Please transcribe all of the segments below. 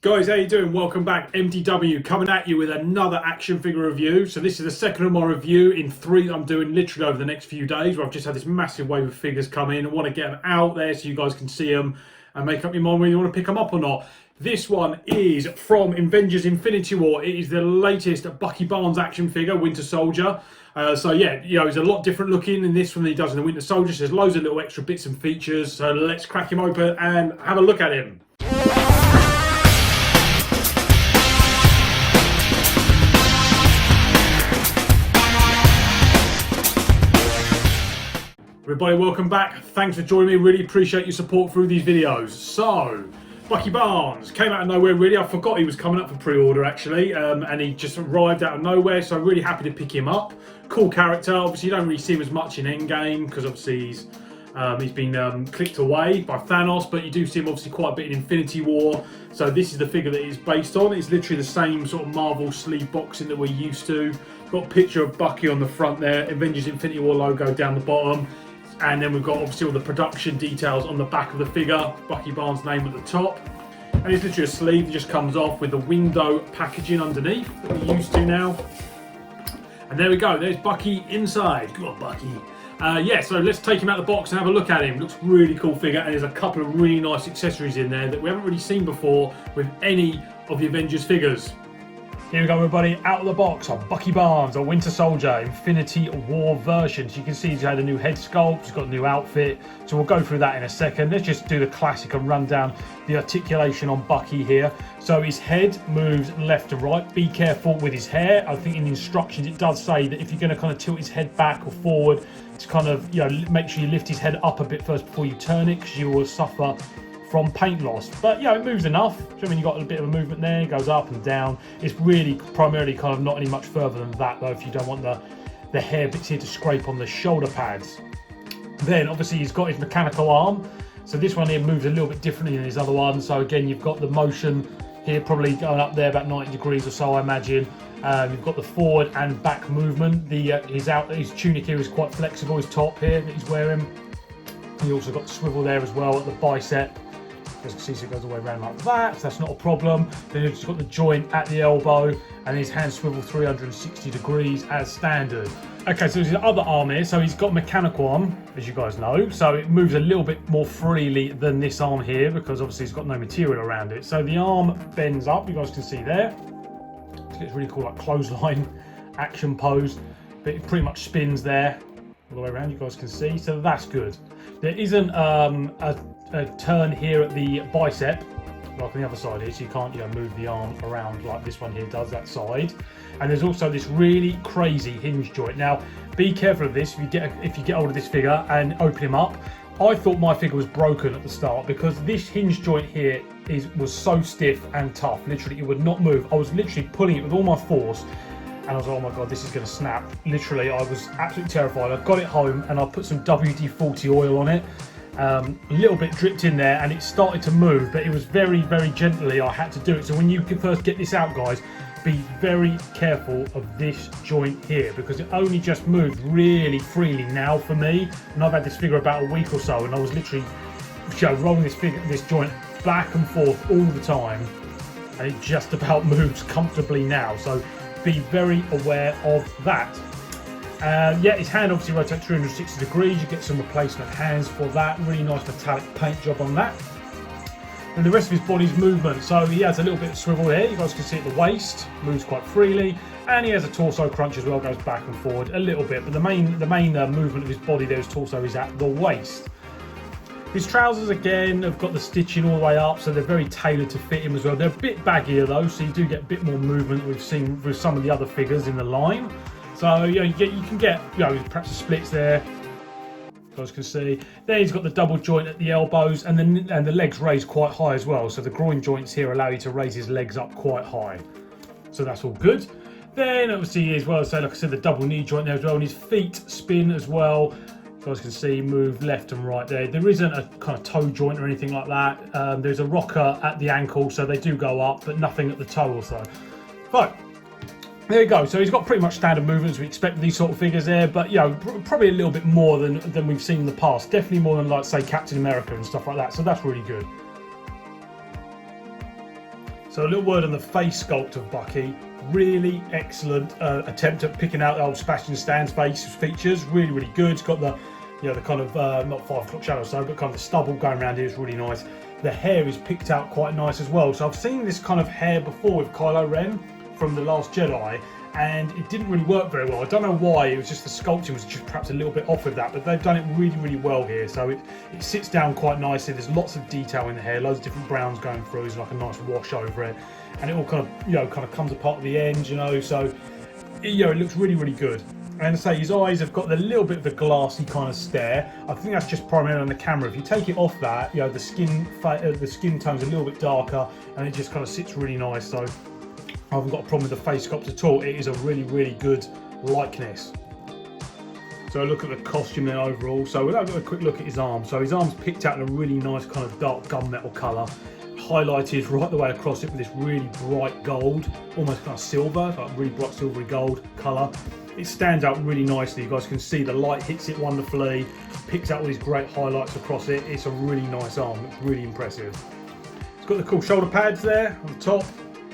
Guys, how you doing? Welcome back. MDW coming at you with another action figure review. So this is the second of my review in three that I'm doing literally over the next few days, where I've just had this massive wave of figures come in. I want to get them out there so you guys can see them and make up your mind whether you want to pick them up or not. This one is from Avengers Infinity War. It is the latest Bucky Barnes action figure, Winter Soldier. So yeah, you know, he's a lot different looking in this from he does in the Winter Soldier. So there's loads of little extra bits and features. So let's crack him open and have a look at him. Everybody, welcome back. Thanks for joining me. Really appreciate your support through these videos. So, Bucky Barnes came out of nowhere, really. I forgot he was coming up for pre-order, actually, and he just arrived out of nowhere, so I'm really happy to pick him up. Cool character. Obviously, you don't really see him as much in Endgame, because obviously he's been clicked away by Thanos, but you do see him obviously quite a bit in Infinity War. So this is the figure that he's based on. It's literally the same sort of Marvel sleeve boxing that we're used to. Got a picture of Bucky on the front there, Avengers Infinity War logo down the bottom. And then we've got obviously all the production details on the back of the figure, Bucky Barnes' name at the top. And it's literally a sleeve that just comes off with the window packaging underneath that we're used to now. And there we go, there's Bucky inside. Good on, Bucky. Yeah, so let's take him out of the box and have a look at him. Looks really cool figure, and there's a couple of really nice accessories in there that we haven't really seen before with any of the Avengers figures. Here we go, everybody, out of the box on Bucky Barnes, a Winter Soldier Infinity War version. So you can see he's had a new head sculpt, he's got a new outfit. So we'll go through that in a second. Let's just do the classic and run down the articulation on Bucky here. So his head moves left to right. Be careful with his hair. I think in the instructions it does say that if you're going to kind of tilt his head back or forward, to kind of, you know, make sure you lift his head up a bit first before you turn it, because you will suffer from paint loss. But you know, it moves enough. So I mean, you've got a bit of a movement there, it goes up and down. It's really primarily kind of not any much further than that though, if you don't want the hair bits here to scrape on the shoulder pads. Then obviously he's got his mechanical arm. So this one here moves a little bit differently than his other one. So again, you've got the motion here probably going up there about 90 degrees or so, I imagine. You've got the forward and back movement. His tunic here is quite flexible, his top here that he's wearing. You also got the swivel there as well at the bicep. As you can see, so it goes all the way around like that, so that's not a problem. Then you've just got the joint at the elbow, and his hands swivel 360 degrees as standard. Okay, so there's his other arm here. So he's got mechanical arm, as you guys know, so it moves a little bit more freely than this arm here, because obviously it's got no material around it. So the arm bends up, you guys can see there. It's really cool, like clothesline action pose, but it pretty much spins there all the way around, you guys can see, so that's good. There isn't a turn here at the bicep like on the other side here, so you can't, you know, move the arm around like this one here does that side. And there's also this really crazy hinge joint. Now be careful of this if you get hold of this figure and open him up. I thought my figure was broken at the start, because this hinge joint here was so stiff and tough, literally it would not move. I was literally pulling it with all my force, and I was like, oh my god, this is going to snap. Literally, I was absolutely terrified. I got it home and I put some WD-40 oil on it. A little bit dripped in there, and it started to move, but it was very, very gently I had to do it. So when you can first get this out, guys, be very careful of this joint here, because it only just moved really freely now for me. And I've had this figure about a week or so, and I was literally, you know, rolling this joint back and forth all the time, and it just about moves comfortably now. So be very aware of that. Yeah, his hand obviously rotates 360 degrees. You get some replacement hands for that. Really nice metallic paint job on that. And the rest of his body's movement. So he has a little bit of swivel here. You guys can see at the waist, moves quite freely. And he has a torso crunch as well, goes back and forward a little bit. But the main movement of his body there, his torso, is at the waist. His trousers, again, have got the stitching all the way up, so they're very tailored to fit him as well. They're a bit baggier though, so you do get a bit more movement we've seen with some of the other figures in the line. So you know, you can get, you know, perhaps the splits there, you guys can see. Then he's got the double joint at the elbows, and the legs raised quite high as well. So the groin joints here allow you to raise his legs up quite high. So that's all good. Then obviously as well, so like I said, the double knee joint there as well, and his feet spin as well. You guys can see, move left and right there. There isn't a kind of toe joint or anything like that. There's a rocker at the ankle, so they do go up, but nothing at the toe or so. But there you go. So he's got pretty much standard movements we expect with these sort of figures there, but you know, probably a little bit more than we've seen in the past. Definitely more than, like, say, Captain America and stuff like that. So that's really good. So a little word on the face sculpt of Bucky. Really excellent attempt at picking out the old Sebastian Stan's face features. Really, really good. It's got the, you know, the kind of not 5 o'clock shadow, so but kind of the stubble going around here is really nice. The hair is picked out quite nice as well. So I've seen this kind of hair before with Kylo Ren from The Last Jedi, and it didn't really work very well. I don't know why. It was just the sculpting was just perhaps a little bit off with that, but they've done it really, really well here. So it sits down quite nicely. There's lots of detail in the hair, loads of different browns going through. There's like a nice wash over it, and it all kind of, you know, kind of comes apart at the end, you know. So you know, it looks really, really good. And I say his eyes have got a little bit of a glassy kind of stare. I think that's just primarily on the camera. If you take it off that, you know, the skin tone's a little bit darker, and it just kind of sits really nice. So I haven't got a problem with the face sculpt at all. It is a really, really good likeness. So look at the costume then overall. So we'll have a quick look at his arm. So his arm's picked out in a really nice kind of dark gunmetal colour, highlighted right the way across it with this really bright gold, almost kind of silver, like really bright silvery gold colour. It stands out really nicely. You guys can see the light hits it wonderfully, picks out all these great highlights across it. It's a really nice arm. It's really impressive. It's got the cool shoulder pads there on the top.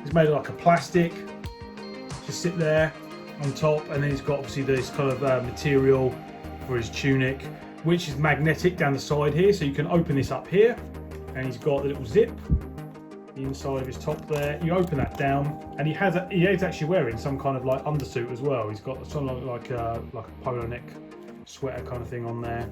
It's made of like a plastic, just sit there on top, and then he's got obviously this kind of material for his tunic, which is magnetic down the side here. So you can open this up here, and he's got the little zip inside of his top there. You open that down, and he is actually wearing some kind of like undersuit as well. He's got something like a polo neck sweater kind of thing on there.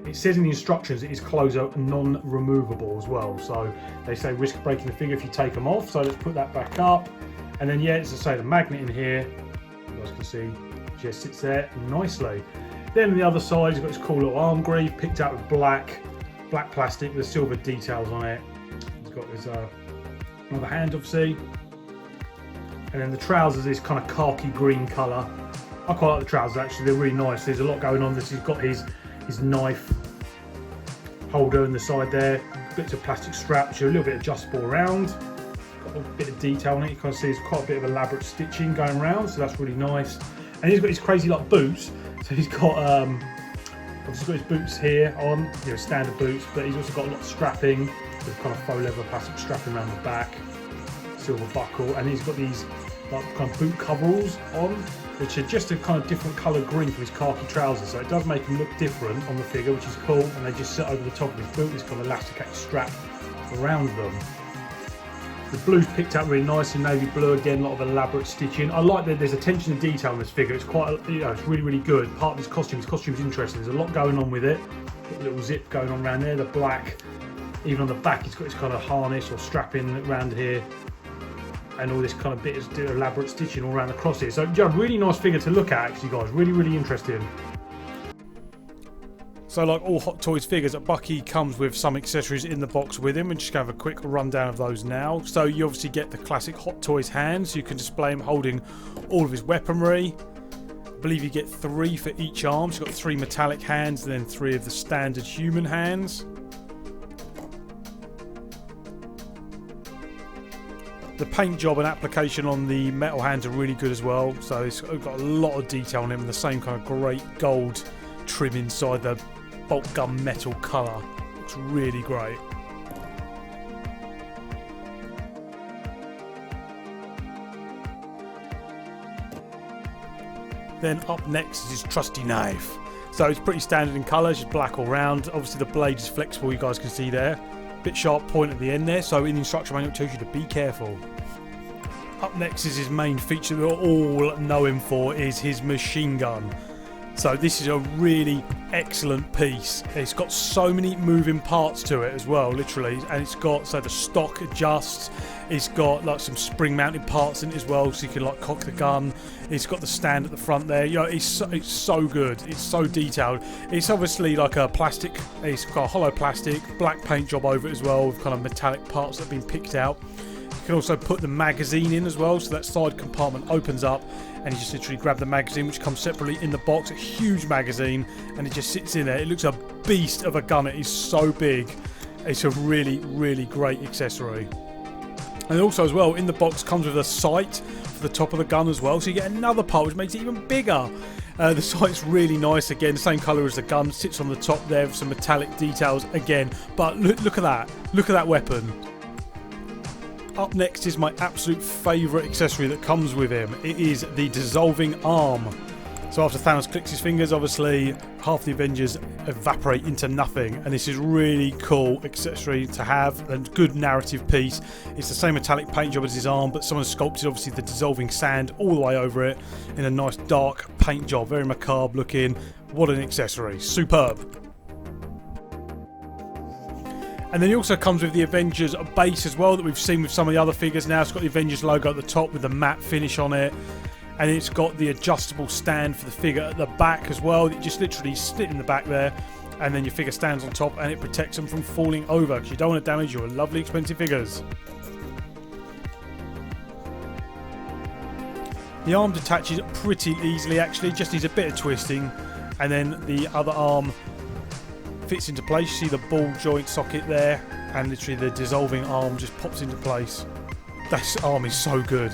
It says in the instructions that his clothes are non-removable as well, so they say risk breaking the figure if you take them off. So let's put that back up, and then yeah, as I say, the magnet in here, you guys can see, just sits there nicely. Then on the other side, he's got this cool little arm greave picked out with black plastic with silver details on it. He's got his another hand, obviously, and then the trousers is kind of khaki green colour. I quite like the trousers actually. They're really nice. There's a lot going on. He's got his knife holder in the side there, bits of plastic straps, a little bit adjustable around, got a bit of detail on it. You can see there's quite a bit of elaborate stitching going around, so that's really nice. And he's got his crazy like boots, so he's got obviously got his boots here on, you know, standard boots, but he's also got a lot of strapping with kind of faux leather plastic strapping around the back, silver buckle, and he's got these like kind of boot coveralls on, which are just a kind of different colour green from his khaki trousers, so it does make him look different on the figure, which is cool. And they just sit over the top of his boot, this kind of elasticated strap around them. The blue's picked out really nicely, navy blue again, a lot of elaborate stitching. I like that there's attention to detail in this figure. It's quite, you know, it's really, really good. Part of his costume's interesting. There's a lot going on with it. Got a little zip going on around there, the black. Even on the back, he's got this kind of harness or strapping around here, and all this kind of bit of elaborate stitching all around the crosses. So yeah, really nice figure to look at actually, guys. Really, really interesting. So like all Hot Toys figures, Bucky comes with some accessories in the box with him, and just going to have a quick rundown of those now. So you obviously get the classic Hot Toys hands. You can display him holding all of his weaponry. I believe you get 3 for each arm. So you've got 3 metallic hands and then 3 of the standard human hands. The paint job and application on the metal hands are really good as well. So it's got a lot of detail on him, and the same kind of great gold trim inside the bolt gun metal colour. Looks really great. Then up next is his trusty knife. So it's pretty standard in colour, it's just black all round. Obviously the blade is flexible, you guys can see there. Bit sharp point at the end there, so in the instruction manual it tells you to be careful. Up next is his main feature that we all know him for, is his machine gun. So this is a really excellent piece. It's got so many moving parts to it as well, literally, and it's got, so the stock adjusts, it's got like some spring mounted parts in it as well, so you can like cock the gun. It's got the stand at the front there. You know, it's so good, it's so detailed. It's obviously like a plastic, it's got a hollow plastic, black paint job over it as well, with kind of metallic parts that have been picked out. You can also put the magazine in as well, so that side compartment opens up and you just literally grab the magazine, which comes separately in the box, a huge magazine, and it just sits in there. It looks a beast of a gun. It is so big. It's a really, really great accessory. And also as well, in the box comes with a sight for the top of the gun as well, so you get another part which makes it even bigger. The sight's really nice again, the same colour as the gun, sits on the top there with some metallic details again. But look at that weapon. up next is my absolute favourite accessory that comes with him. It is the dissolving arm. So after Thanos clicks his fingers, obviously half the Avengers evaporate into nothing, and this is really cool accessory to have, and good narrative piece. It's the same metallic paint job as his arm, but someone sculpted obviously the dissolving sand all the way over it in a nice dark paint job, very macabre looking. What an accessory, superb. And then he also comes with the Avengers base as well that we've seen with some of the other figures now. It's got the Avengers logo at the top with the matte finish on it. And it's got the adjustable stand for the figure at the back as well. It just literally slit in the back there, and then your figure stands on top and it protects them from falling over, because you don't want to damage your lovely expensive figures. The arm detaches pretty easily actually, just needs a bit of twisting, and then the other arm fits into place. You see the ball joint socket there, and literally the dissolving arm just pops into place. This arm is so good.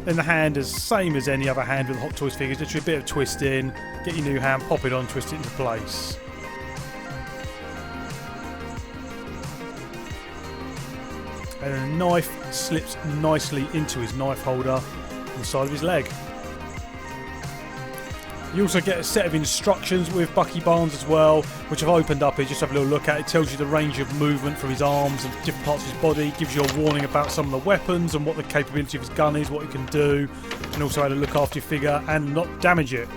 Then the hand is same as any other hand with Hot Toys figures, literally a bit of twisting, get your new hand, pop it on, twist it into place. And a knife slips nicely into his knife holder on the side of his leg. You also get a set of instructions with Bucky Barnes as well, which I've opened up here, just have a little look at. It tells you the range of movement from his arms and different parts of his body, gives you a warning about some of the weapons and what the capability of his gun is, what he can do, and also how to look after your figure and not damage it.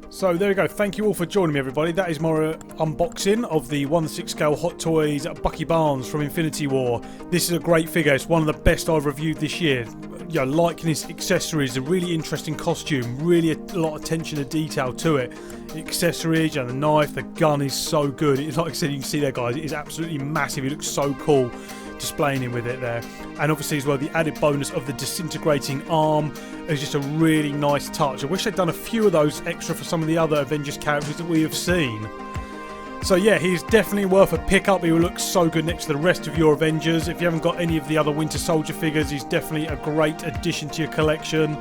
So there we go, thank you all for joining me everybody. That is my unboxing of the 1/6 scale Hot Toys Bucky Barnes from Infinity War. This is a great figure, it's one of the best I've reviewed this year. You know, liking his accessories, a really interesting costume, really a lot of attention to detail to it. The accessories and the knife, the gun is so good. It's like I said, you can see there guys, it is absolutely massive, it looks so cool displaying him with it there. And obviously as well, the added bonus of the disintegrating arm is just a really nice touch. I wish they'd done a few of those extra for some of the other Avengers characters that we have seen. So yeah, he's definitely worth a pick-up. He will look so good next to the rest of your Avengers. If you haven't got any of the other Winter Soldier figures, he's definitely a great addition to your collection.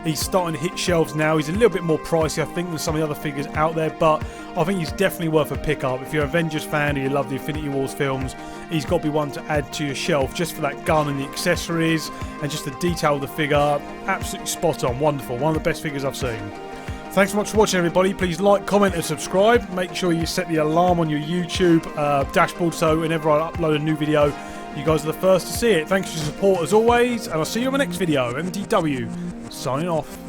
He's starting to hit shelves now. He's a little bit more pricey, I think, than some of the other figures out there, but I think he's definitely worth a pick-up. If you're an Avengers fan and you love the Infinity Wars films, he's got to be one to add to your shelf just for that gun and the accessories and just the detail of the figure. Absolutely spot on, wonderful. One of the best figures I've seen. Thanks so much for watching everybody. Please like, comment and subscribe. Make sure you set the alarm on your YouTube dashboard so whenever I upload a new video, you guys are the first to see it. Thanks for your support as always, and I'll see you in my next video. MDW, signing off.